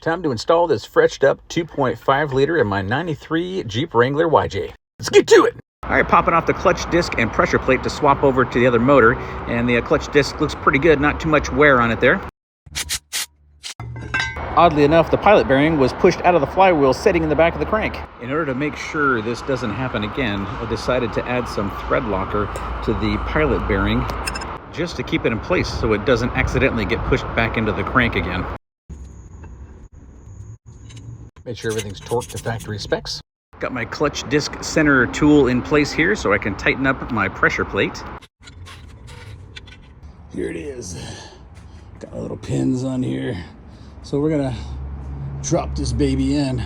Time to install this freshed up 2.5 liter in my 93 Jeep Wrangler YJ. Let's get to it. All right, popping off the clutch disc and pressure plate to swap over to the other motor. And the clutch disc looks pretty good, not too much wear on it there. Oddly enough, the pilot bearing was pushed out of the flywheel sitting in the back of the crank. In order to make sure this doesn't happen again, I decided to add some thread locker to the pilot bearing just to keep it in place so it doesn't accidentally get pushed back into the crank again. Make sure everything's torqued to factory specs. Got my clutch disc center tool in place here so I can tighten up my pressure plate. Here it is. Got little pins on here. So we're gonna drop this baby in.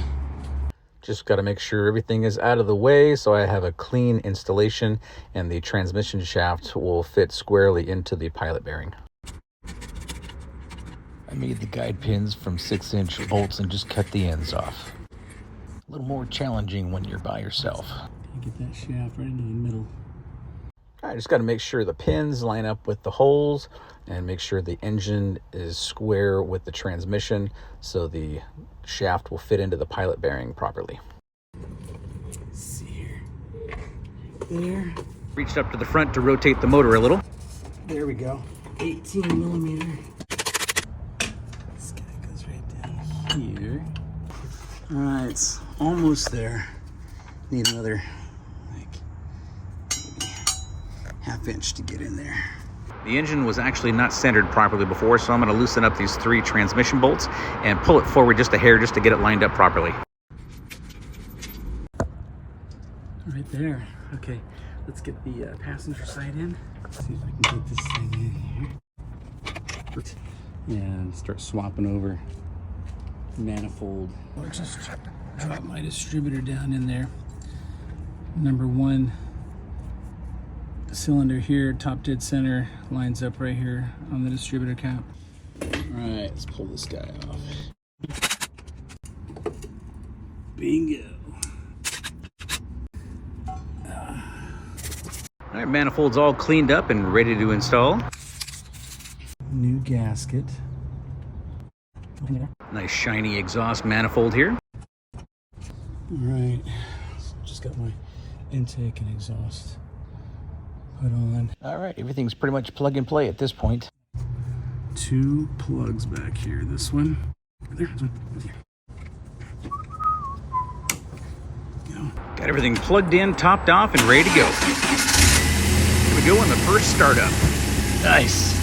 Just got to make sure everything is out of the way so I have a clean installation and the transmission shaft will fit squarely into the pilot bearing. I made the guide pins from 6-inch bolts and just cut the ends off. A little more challenging when you're by yourself. Get that shaft right into the middle. I just got to make sure the pins line up with the holes and make sure the engine is square with the transmission so the shaft will fit into the pilot bearing properly. Let's see here. There. Reached up to the front to rotate the motor a little. There we go. 18 millimeter. This guy goes right down here. All right, it's almost there. Need another half-inch to get in there. The engine was actually not centered properly before, so I'm going to loosen up these 3 transmission bolts and pull it forward just a hair just to get it lined up properly. Right there. Okay, let's get the passenger side in. Let's see if I can get this thing in here. And start swapping over manifold. I'll just drop my distributor down in there. Number 1 cylinder here, top dead center, lines up right here on the distributor cap. All right, let's pull this guy off. Bingo. All right, manifold's all cleaned up and ready to install. New gasket. Nice shiny exhaust manifold here. All right, so just got my intake and exhaust put on. All right, everything's pretty much plug and play at this point. 2 plugs back here. This one, there, this one, here. Go. Got everything plugged in, topped off, and ready to go. Here we go on the first startup. Nice.